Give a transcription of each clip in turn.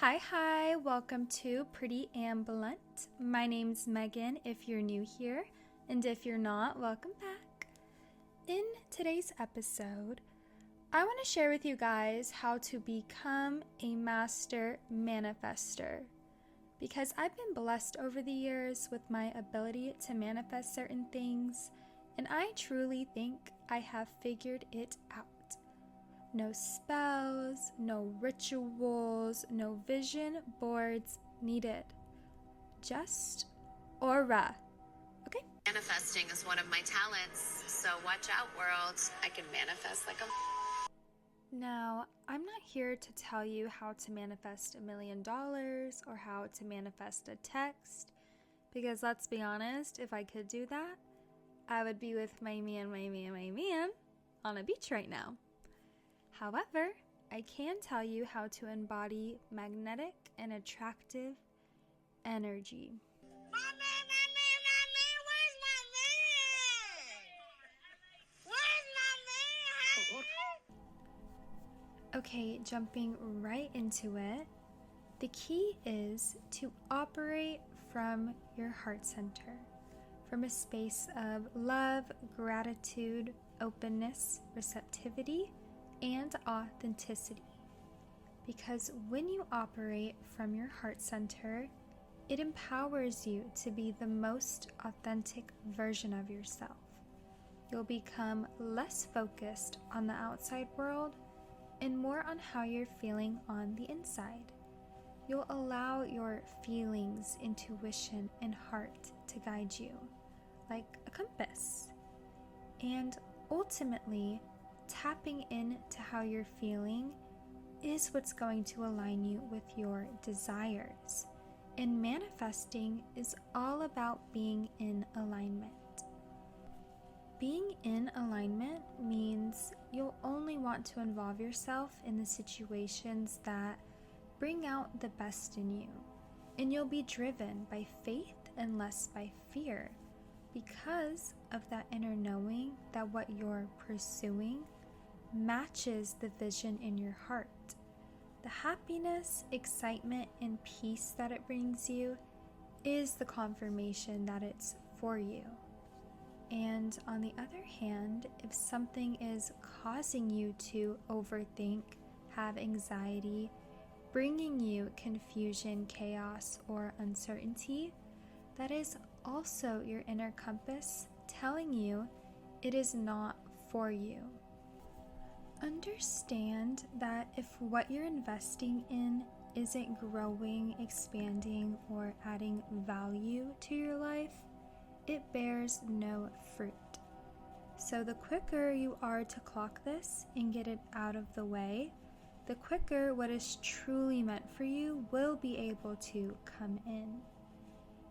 Hi, welcome to Pretty and Blunt. My name's Megan if you're new here, and if you're not, welcome back. In today's episode, I want to share with you guys how to become a master manifestor. Because I've been blessed over the years with my ability to manifest certain things, and I truly think I have figured it out. No spells, no rituals, no vision boards needed. Just aura. Okay? Manifesting is one of my talents, so watch out, world. I can manifest like a... Now, I'm not here to tell you how to manifest $1 million or how to manifest a text, because let's be honest, if I could do that, I would be with my man on a beach right now. However, I can tell you how to embody magnetic and attractive energy. My man, where's my man? Okay, jumping right into it, the key is to operate from your heart center, from a space of love, gratitude, openness, receptivity, and authenticity. Because when you operate from your heart center, it empowers you to be the most authentic version of yourself. You'll become less focused on the outside world and more on how you're feeling on the inside. You'll allow your feelings, intuition, and heart to guide you like a compass. And ultimately, tapping into how you're feeling is what's going to align you with your desires. And manifesting is all about being in alignment. Being in alignment means you'll only want to involve yourself in the situations that bring out the best in you. And you'll be driven by faith and less by fear because of that inner knowing that what you're pursuing matches the vision in your heart. The happiness, excitement, and peace that it brings you is the confirmation that it's for you. And on the other hand, if something is causing you to overthink, have anxiety, bringing you confusion, chaos, or uncertainty, that is also your inner compass telling you it is not for you. Understand that if what you're investing in isn't growing, expanding, or adding value to your life, it bears no fruit. So the quicker you are to clock this and get it out of the way, the quicker what is truly meant for you will be able to come in.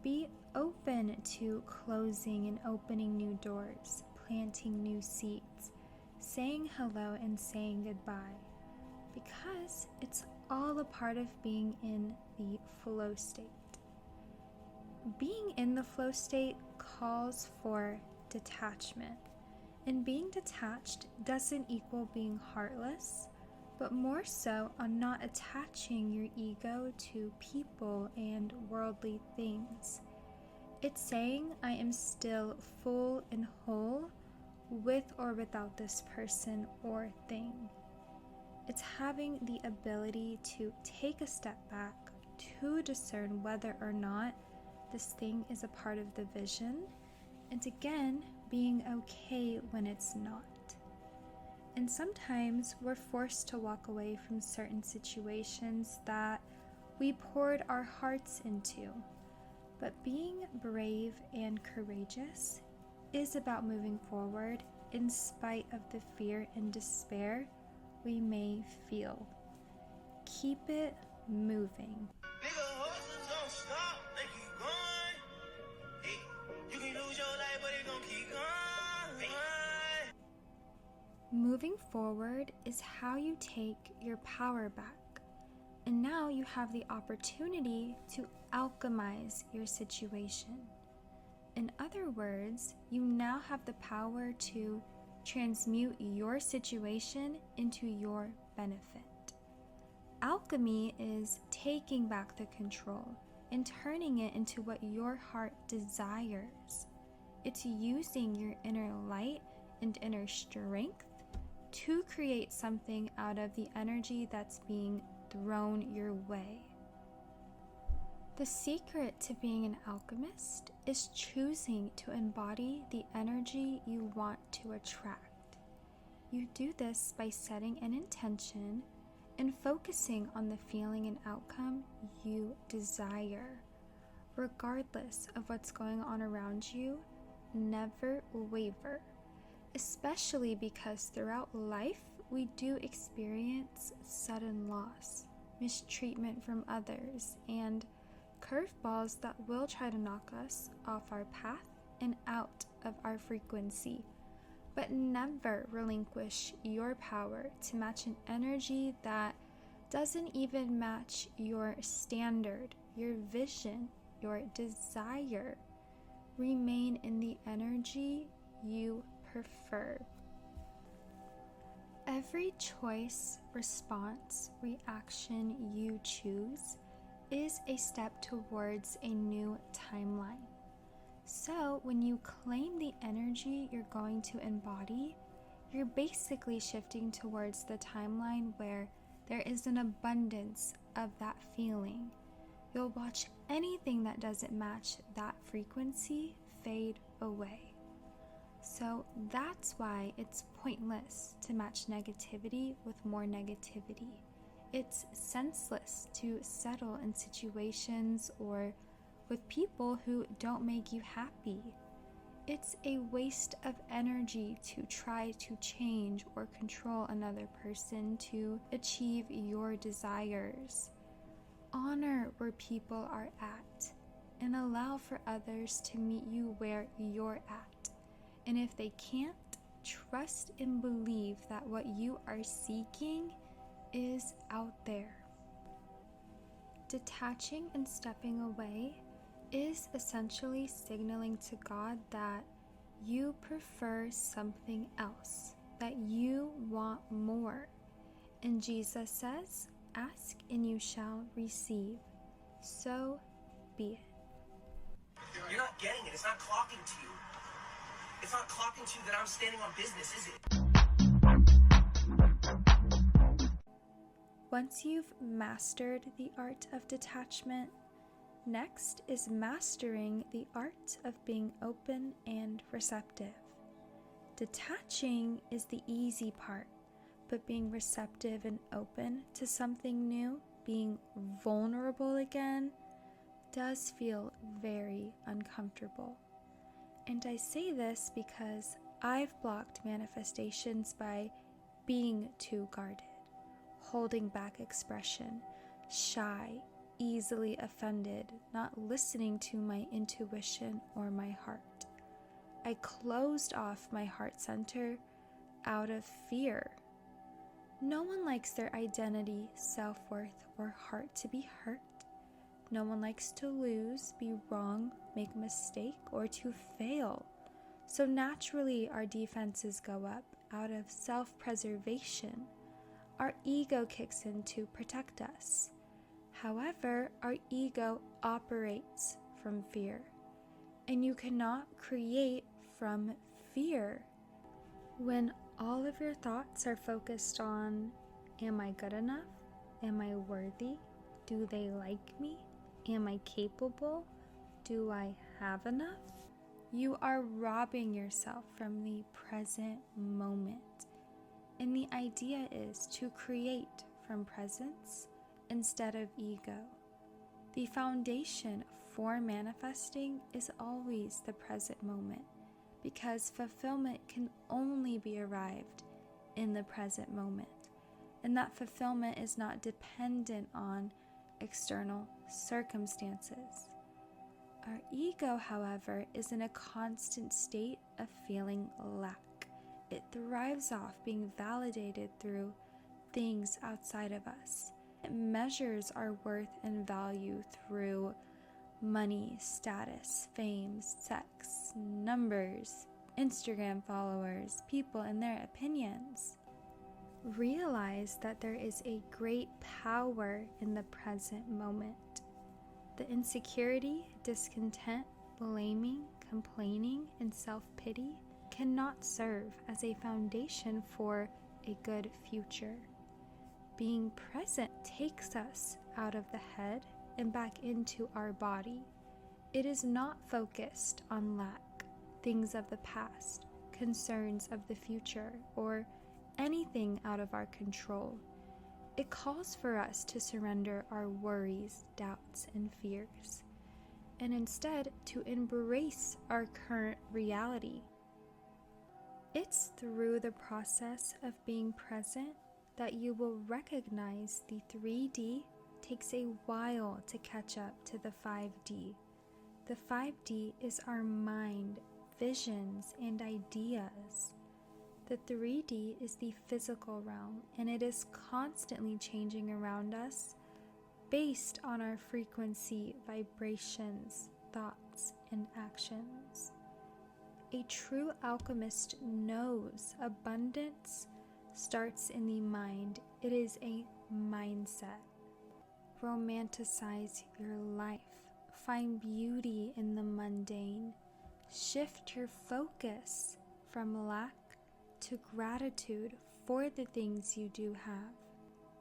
Be open to closing and opening new doors, planting new seeds, saying hello and saying goodbye, because it's all a part of being in the flow state. Being in the flow state calls for detachment, and being detached doesn't equal being heartless, but more so on not attaching your ego to people and worldly things. It's saying I am still full and whole with or without this person or thing. It's having the ability to take a step back to discern whether or not this thing is a part of the vision, and again, being okay when it's not. And sometimes we're forced to walk away from certain situations that we poured our hearts into. But being brave and courageous is about moving forward in spite of the fear and despair we may feel. Keep it moving. Nigga, hustlers don't stop, they keep going. Hey, you can lose your life, but it gon' keep going. Moving forward is how you take your power back. And now you have the opportunity to alchemize your situation. In other words, you now have the power to transmute your situation into your benefit. Alchemy is taking back the control and turning it into what your heart desires. It's using your inner light and inner strength to create something out of the energy that's being thrown your way. The secret to being an alchemist is choosing to embody the energy you want to attract. You do this by setting an intention and focusing on the feeling and outcome you desire. Regardless of what's going on around you, never waver, especially because throughout life we do experience sudden loss, mistreatment from others, and curveballs that will try to knock us off our path and out of our frequency. But never relinquish your power to match an energy that doesn't even match your standard, your vision, your desire. Remain in the energy you prefer. Every choice, response, reaction you choose is a step towards a new timeline. So when you claim the energy you're going to embody, you're basically shifting towards the timeline where there is an abundance of that feeling. You'll watch anything that doesn't match that frequency fade away. So that's why it's pointless to match negativity with more negativity. It's senseless to settle in situations or with people who don't make you happy. It's a waste of energy to try to change or control another person to achieve your desires. Honor where people are at and allow for others to meet you where you're at. And if they can't, trust and believe that what you are seeking is out there. Detaching and stepping away is essentially signaling to God that you prefer something else, that you want more. And Jesus says, "Ask and you shall receive." So be it. You're not getting it. It's not clocking to you. It's not clocking to you that I'm standing on business, is it? Once you've mastered the art of detachment, next is mastering the art of being open and receptive. Detaching is the easy part, but being receptive and open to something new, being vulnerable again, does feel very uncomfortable. And I say this because I've blocked manifestations by being too guarded, holding back expression, shy, easily offended, not listening to my intuition or my heart. I closed off my heart center out of fear. No one likes their identity, self-worth, or heart to be hurt. No one likes to lose, be wrong, make a mistake, or to fail. So naturally, our defenses go up out of self-preservation. Our ego kicks in to protect us. However, our ego operates from fear, and you cannot create from fear. When all of your thoughts are focused on, am I good enough? Am I worthy? Do they like me? Am I capable? Do I have enough? You are robbing yourself from the present moment. And the idea is to create from presence instead of ego. The foundation for manifesting is always the present moment, because fulfillment can only be arrived in the present moment. And that fulfillment is not dependent on external circumstances. Our ego, however, is in a constant state of feeling lack. It thrives off being validated through things outside of us. It measures our worth and value through money, status, fame, sex, numbers, Instagram followers, people and their opinions. Realize that there is a great power in the present moment. The insecurity, discontent, blaming, complaining, and self-pity cannot serve as a foundation for a good future. Being present takes us out of the head and back into our body. It is not focused on lack, things of the past, concerns of the future, or anything out of our control. It calls for us to surrender our worries, doubts, and fears, and instead to embrace our current reality. It's through the process of being present that you will recognize the 3D takes a while to catch up to the 5D. The 5D is our mind, visions, and ideas. The 3D is the physical realm, and it is constantly changing around us based on our frequency, vibrations, thoughts, and actions. A true alchemist knows abundance starts in the mind. It is a mindset. Romanticize your life. Find beauty in the mundane. Shift your focus from lack to gratitude for the things you do have.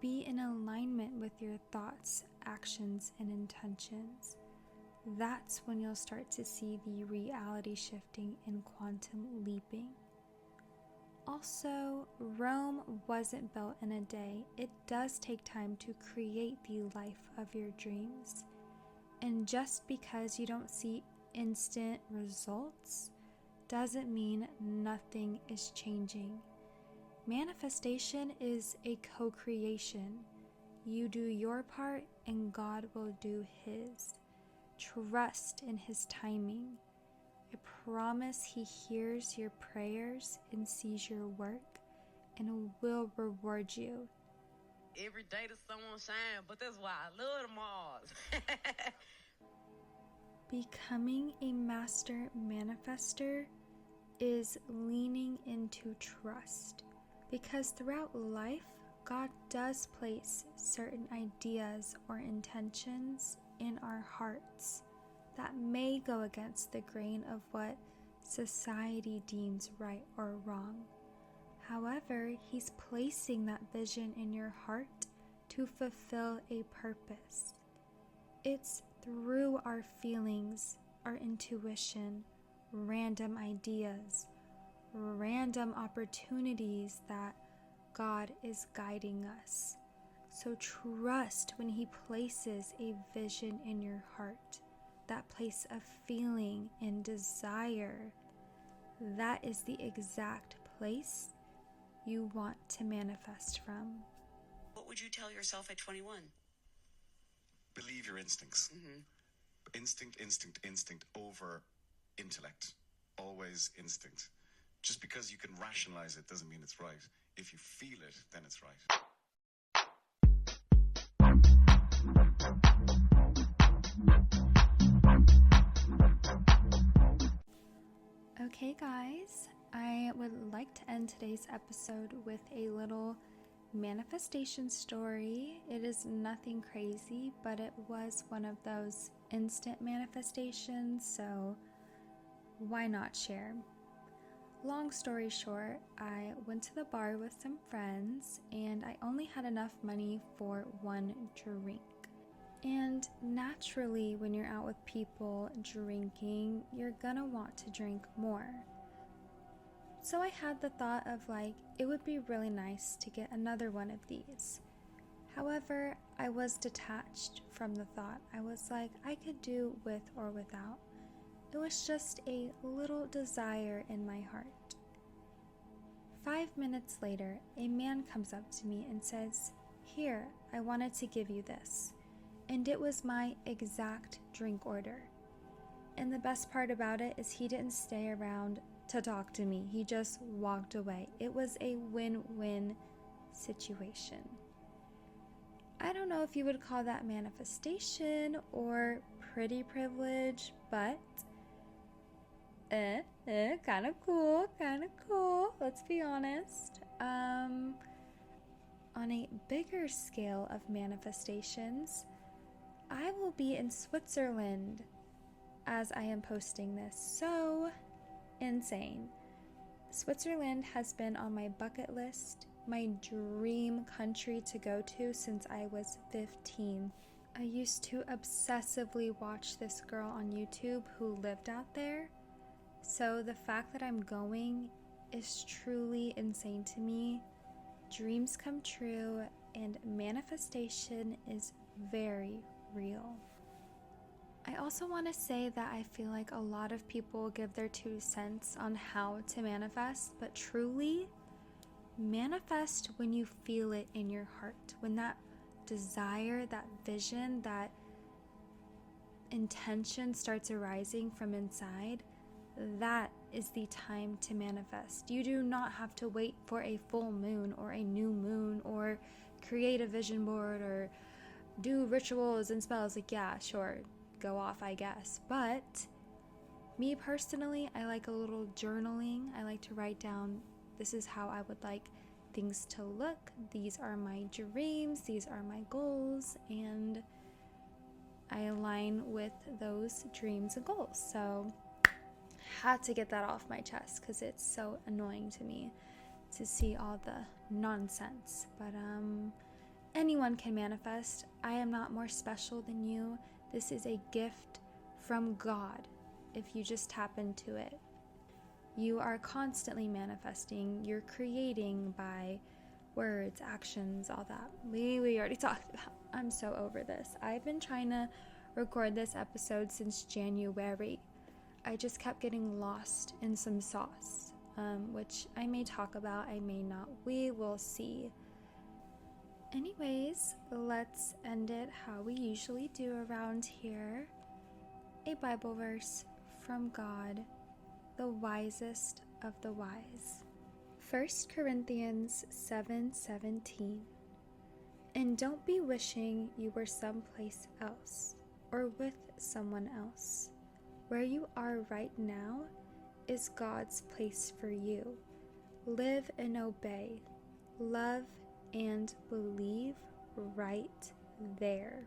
Be in alignment with your thoughts, actions, and intentions. That's when you'll start to see the reality shifting and quantum leaping. Also, Rome wasn't built in a day. It does take time to create the life of your dreams. And just because you don't see instant results doesn't mean nothing is changing. Manifestation is a co-creation. You do your part and God will do His. Trust in His timing. I promise He hears your prayers and sees your work and will reward you. Every day the sun won't shine, but that's why I love the Mars. Becoming a master manifestor is leaning into trust, because throughout life, God does place certain ideas or intentions in our hearts that may go against the grain of what society deems right or wrong. However, He's placing that vision in your heart to fulfill a purpose. It's through our feelings, our intuition, random ideas, random opportunities that God is guiding us. So trust when He places a vision in your heart, that place of feeling and desire. That is the exact place you want to manifest from. What would you tell yourself at 21? Believe your instincts. Mm-hmm. Instinct over intellect. Always instinct. Just because you can rationalize it doesn't mean it's right. If you feel it, then it's right. Okay guys, I would like to end today's episode with a little manifestation story. It is nothing crazy, but it was one of those instant manifestations, so why not share? Long story short, I went to the bar with some friends and I only had enough money for one drink. And naturally, when you're out with people drinking, you're gonna want to drink more. So I had the thought of it would be really nice to get another one of these. However, I was detached from the thought. I was like, I could do with or without. It was just a little desire in my heart. 5 minutes later, a man comes up to me and says, "Here, I wanted to give you this." And it was my exact drink order. And the best part about it is he didn't stay around to talk to me. He just walked away. It was a win-win situation. I don't know if you would call that manifestation or pretty privilege, but kind of cool, let's be honest. on a bigger scale of manifestations, I will be in Switzerland as I am posting this. So insane. Switzerland has been on my bucket list, my dream country to go to since I was 15. I used to obsessively watch this girl on YouTube who lived out there. So the fact that I'm going is truly insane to me. Dreams come true and manifestation is very real. I also want to say that I feel like a lot of people give their 2 cents on how to manifest, but truly, manifest when you feel it in your heart. When that desire, that vision, that intention starts arising from inside, that is the time to manifest. You do not have to wait for a full moon or a new moon or create a vision board or do rituals and spells. Like, yeah, sure, go off, I guess. But me personally, I like a little journaling. I like to write down, this is how I would like things to look. These are my dreams. These are my goals. And I align with those dreams and goals. So had to get that off my chest because it's so annoying to me to see all the nonsense. But anyone can manifest. I am not more special than you. This is a gift from God if you just tap into it. You are constantly manifesting. You're creating by words, actions, all that. We already talked about. I'm so over this. I've been trying to record this episode since January. I just kept getting lost in some sauce, which I may talk about, I may not. We will see. Anyways, let's end it how we usually do around here. A Bible verse from God, the wisest of the wise. 1 Corinthians 7:17. And don't be wishing you were someplace else or with someone else. Where you are right now is God's place for you. Live and obey. Love and believe right there.